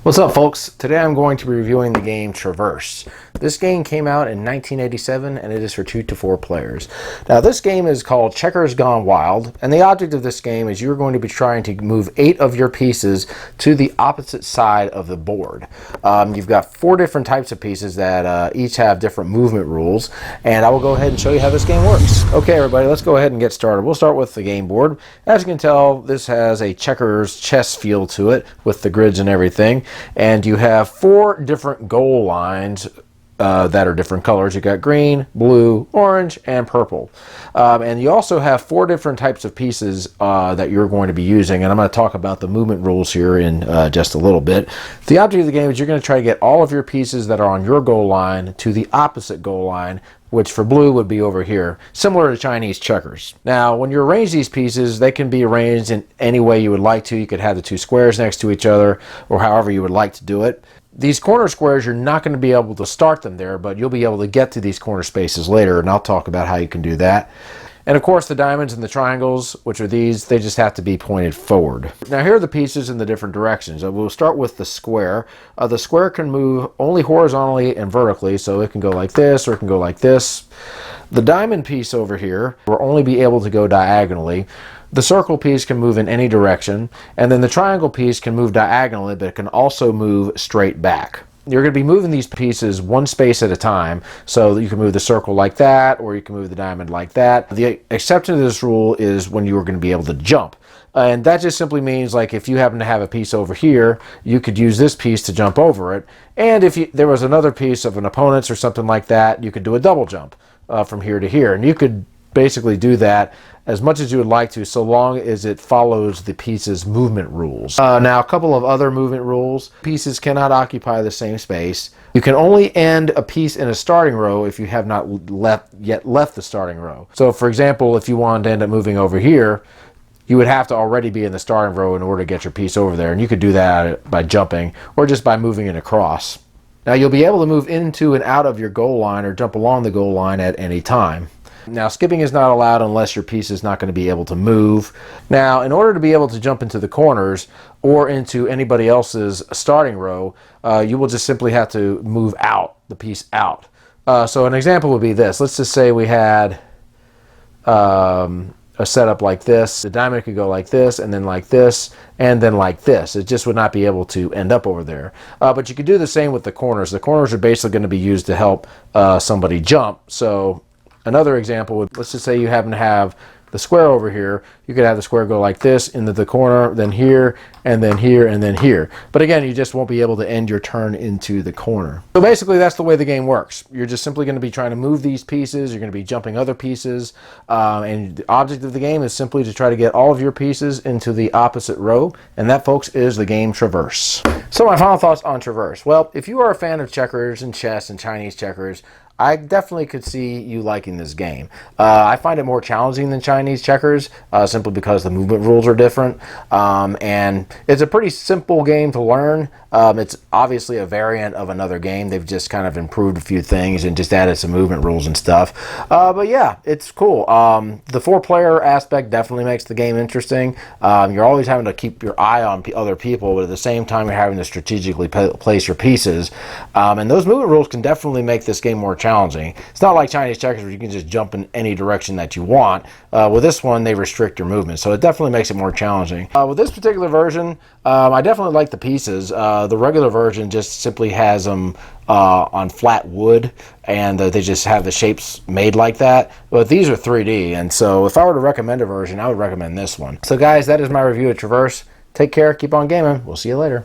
What's up, folks? Today I'm going to be reviewing the game Traverse. This game came out in 1987 and it is for 2 to 4 players. Now this game is called Checkers Gone Wild, and the object of this game is you're going to be trying to move 8 of your pieces to the opposite side of the board. You've got 4 different types of pieces that each have different movement rules, and I will go ahead and show you how this game works. Okay everybody, let's go ahead and get started. We'll start with the game board. As you can tell, this has a checkers chess feel to it with the grids and everything. And you have 4 different goal lines that are different colors. You got green, blue, orange, and purple. And you also have 4 different types of pieces that you're going to be using. And I'm going to talk about the movement rules here in just a little bit. The object of the game is you're going to try to get all of your pieces that are on your goal line to the opposite goal line, which for blue would be over here, similar to Chinese checkers. Now, when you arrange these pieces, they can be arranged in any way you would like to. You could have the 2 squares next to each other, or however you would like to do it. These corner squares, you're not going to be able to start them there, but you'll be able to get to these corner spaces later, and I'll talk about how you can do that. And of course, the diamonds and the triangles, which are these, they just have to be pointed forward. Now here are the pieces in the different directions. We'll start with the square. The square can move only horizontally and vertically, so it can go like this or it can go like this. The diamond piece over here will only be able to go diagonally. The circle piece can move in any direction, and then the triangle piece can move diagonally, but it can also move straight back. You're going to be moving these pieces 1 space at a time, so that you can move the circle like that, or you can move the diamond like that. The exception to this rule is when you are going to be able to jump. And that just simply means, like, if you happen to have a piece over here, you could use this piece to jump over it. And if there was another piece of an opponent's or something like that, you could do a double jump from here to here. And you could basically do that as much as you would like to, so long as it follows the piece's movement rules. Now, a couple of other movement rules. Pieces cannot occupy the same space. You can only end a piece in a starting row if you have not yet left the starting row. So, for example, if you wanted to end up moving over here, you would have to already be in the starting row in order to get your piece over there, and you could do that by jumping or just by moving it across. Now, you'll be able to move into and out of your goal line or jump along the goal line at any time. Now, skipping is not allowed unless your piece is not going to be able to move. Now, in order to be able to jump into the corners or into anybody else's starting row, you will just simply have to move out, the piece out. So an example would be this. Let's just say we had a setup like this. The diamond could go like this, and then like this, and then like this. It just would not be able to end up over there. But you could do the same with the corners. The corners are basically going to be used to help somebody jump. So another example would, let's just say you happen to have the square over here. You could have the square go like this into the corner, then here, and then here, and then here. But again, you just won't be able to end your turn into the corner. So basically, that's the way the game works. You're just simply going to be trying to move these pieces. You're going to be jumping other pieces. And the object of the game is simply to try to get all of your pieces into the opposite row. And that, folks, is the game Traverse. So my final thoughts on Traverse. Well, if you are a fan of checkers and chess and Chinese checkers, I definitely could see you liking this game. I find it more challenging than Chinese checkers simply because the movement rules are different. And it's a pretty simple game to learn. It's obviously a variant of another game. They've just kind of improved a few things and just added some movement rules and stuff. But yeah, it's cool. The 4-player aspect definitely makes the game interesting. You're always having to keep your eye on other people, but at the same time you're having to strategically place your pieces. And those movement rules can definitely make this game more challenging. It's not like Chinese checkers where you can just jump in any direction that you want. With this one, they restrict your movement, so it definitely makes it more challenging. With this particular version, I definitely like the pieces. The regular version just simply has them on flat wood, and they just have the shapes made like that. But these are 3D, and so if I were to recommend a version, I would recommend this one. So guys, that is my review of Traverse. Take care, keep on gaming. We'll see you later.